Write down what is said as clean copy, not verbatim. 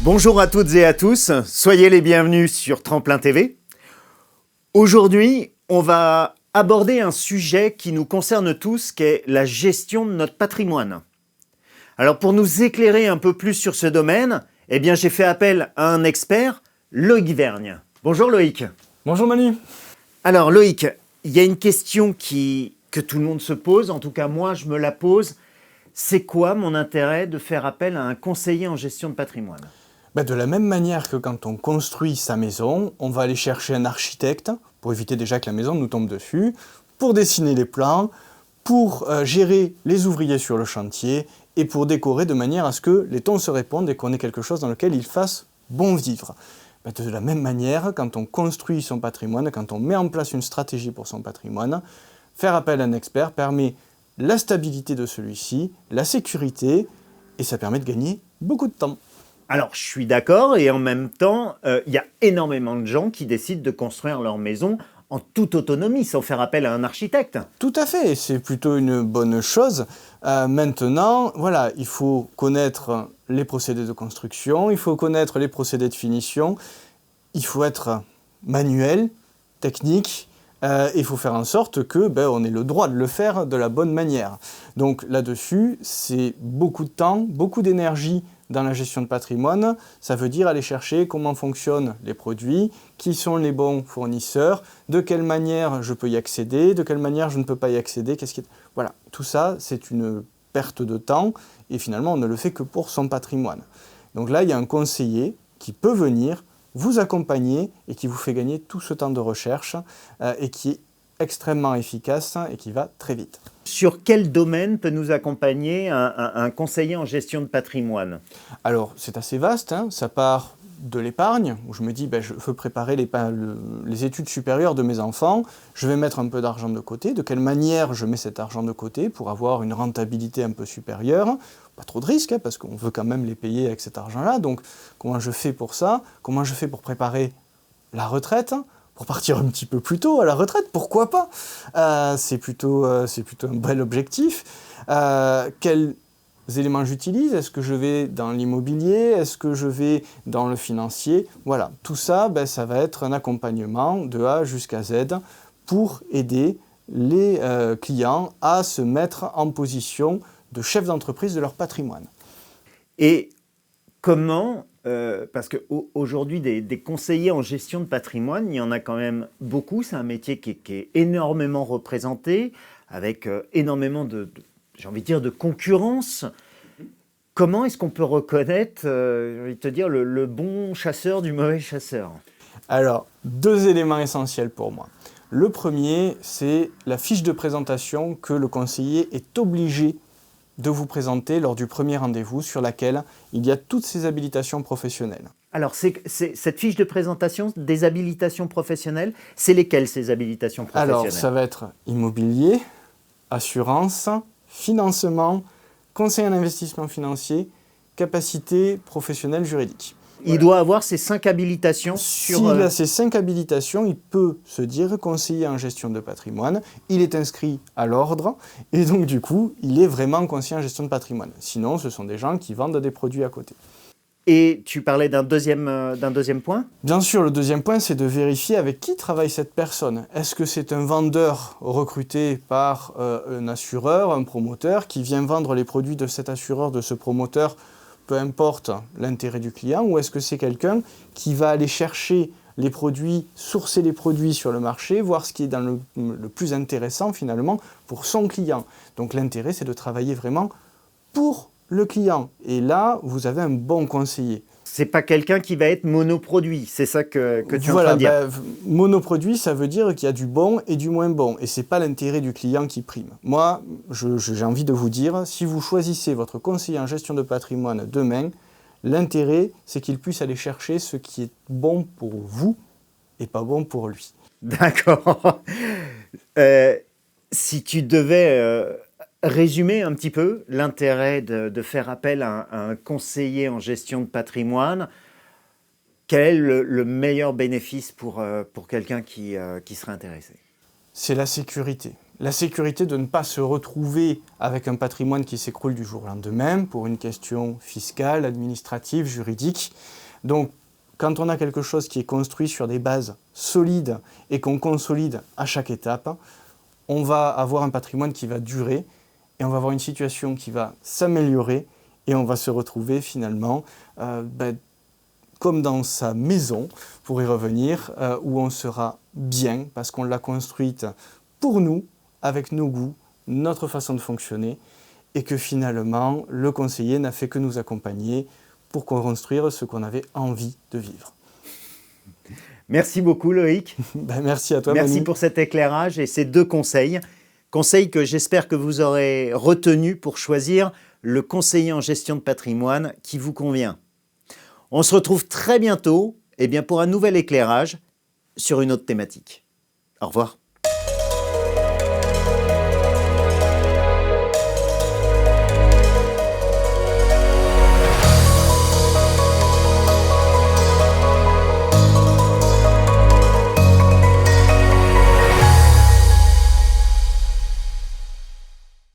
Bonjour à toutes et à tous, soyez les bienvenus sur Tremplin TV. Aujourd'hui, on va aborder un sujet qui nous concerne tous, qui est la gestion de notre patrimoine. Alors pour nous éclairer un peu plus sur ce domaine, eh bien j'ai fait appel à un expert, Loïc Vergne. Bonjour Loïc. Bonjour Manu. Alors Loïc, il y a une question que tout le monde se pose, en tout cas moi je me la pose. C'est quoi mon intérêt de faire appel à un conseiller en gestion de patrimoine ? De la même manière que quand on construit sa maison, on va aller chercher un architecte pour éviter déjà que la maison nous tombe dessus, pour dessiner les plans, pour gérer les ouvriers sur le chantier et pour décorer de manière à ce que les tons se répondent et qu'on ait quelque chose dans lequel il fasse bon vivre. De la même manière, quand on construit son patrimoine, quand on met en place une stratégie pour son patrimoine, faire appel à un expert permet la stabilité de celui-ci, la sécurité, et ça permet de gagner beaucoup de temps. Alors, je suis d'accord, et en même temps, il y a énormément de gens qui décident de construire leur maison en toute autonomie, sans faire appel à un architecte. Tout à fait, c'est plutôt une bonne chose. Maintenant, voilà, il faut connaître les procédés de construction, il faut connaître les procédés de finition, il faut être manuel, technique, il faut faire en sorte que on ait le droit de le faire de la bonne manière. Donc là-dessus, c'est beaucoup de temps, beaucoup d'énergie dans la gestion de patrimoine. Ça veut dire aller chercher comment fonctionnent les produits, qui sont les bons fournisseurs, de quelle manière je peux y accéder, de quelle manière je ne peux pas y accéder. Voilà, tout ça, c'est une perte de temps et finalement, on ne le fait que pour son patrimoine. Donc là, il y a un conseiller qui peut venir vous accompagner et qui vous fait gagner tout ce temps de recherche et qui est extrêmement efficace et qui va très vite. Sur quel domaine peut nous accompagner un conseiller en gestion de patrimoine ? Alors, c'est assez vaste, ça part de l'épargne, où je me dis, je veux préparer les études supérieures de mes enfants, je vais mettre un peu d'argent de côté, de quelle manière je mets cet argent de côté pour avoir une rentabilité un peu supérieure, pas trop de risques, parce qu'on veut quand même les payer avec cet argent-là, donc comment je fais pour ça, comment je fais pour préparer la retraite, pour partir un petit peu plus tôt à la retraite, pourquoi pas, c'est plutôt un bel objectif. Quels éléments j'utilise? Est-ce que je vais dans l'immobilier? Est-ce que je vais dans le financier? Voilà, tout ça, ça va être un accompagnement de A jusqu'à Z pour aider les clients à se mettre en position de chef d'entreprise de leur patrimoine. Et comment, parce qu'aujourd'hui, des conseillers en gestion de patrimoine, il y en a quand même beaucoup. C'est un métier qui est énormément représenté, avec énormément j'ai envie de dire, de concurrence. Comment est-ce qu'on peut reconnaître, j'ai envie de te dire, le bon chasseur du mauvais chasseur ? Alors, 2 éléments essentiels pour moi. Le premier, c'est la fiche de présentation que le conseiller est obligé de vous présenter lors du premier rendez-vous, sur laquelle il y a toutes ces habilitations professionnelles. Alors, cette fiche de présentation des habilitations professionnelles, c'est lesquelles ces habilitations professionnelles ? Alors, ça va être immobilier, assurance, financement, conseil en investissement financier, capacité professionnelle juridique. Il doit avoir ces 5 habilitations S'il a ces 5 habilitations, il peut se dire conseiller en gestion de patrimoine. Il est inscrit à l'ordre et donc du coup, il est vraiment conseiller en gestion de patrimoine. Sinon, ce sont des gens qui vendent des produits à côté. Et tu parlais d'un deuxième point ? Bien sûr, le deuxième point, c'est de vérifier avec qui travaille cette personne. Est-ce que c'est un vendeur recruté par un assureur, un promoteur, qui vient vendre les produits de cet assureur, de ce promoteur, peu importe l'intérêt du client, ou est-ce que c'est quelqu'un qui va aller chercher les produits, sourcer les produits sur le marché, voir ce qui est dans le plus intéressant finalement pour son client. Donc l'intérêt, c'est de travailler vraiment pour le client. Et là, vous avez un bon conseiller. C'est pas quelqu'un qui va être monoproduit, c'est ça que tu es en train de dire. Monoproduit, ça veut dire qu'il y a du bon et du moins bon. Et ce n'est pas l'intérêt du client qui prime. Moi, j'ai envie de vous dire, si vous choisissez votre conseiller en gestion de patrimoine demain, l'intérêt, c'est qu'il puisse aller chercher ce qui est bon pour vous et pas bon pour lui. D'accord. Si tu devais résumer un petit peu l'intérêt de faire appel à un conseiller en gestion de patrimoine, quel est le meilleur bénéfice pour quelqu'un qui serait intéressé ? C'est la sécurité. la sécurité de ne pas se retrouver avec un patrimoine qui s'écroule du jour au lendemain pour une question fiscale, administrative, juridique. Donc, quand on a quelque chose qui est construit sur des bases solides et qu'on consolide à chaque étape, on va avoir un patrimoine qui va durer et on va avoir une situation qui va s'améliorer et on va se retrouver finalement comme dans sa maison, pour y revenir, où on sera bien parce qu'on l'a construite pour nous, avec nos goûts, notre façon de fonctionner, et que finalement, le conseiller n'a fait que nous accompagner pour construire ce qu'on avait envie de vivre. Merci beaucoup Loïc. Merci à toi, Merci Manu. pour cet éclairage et ces 2 conseils. Conseils que j'espère que vous aurez retenus pour choisir le conseiller en gestion de patrimoine qui vous convient. On se retrouve très bientôt pour un nouvel éclairage sur une autre thématique. Au revoir.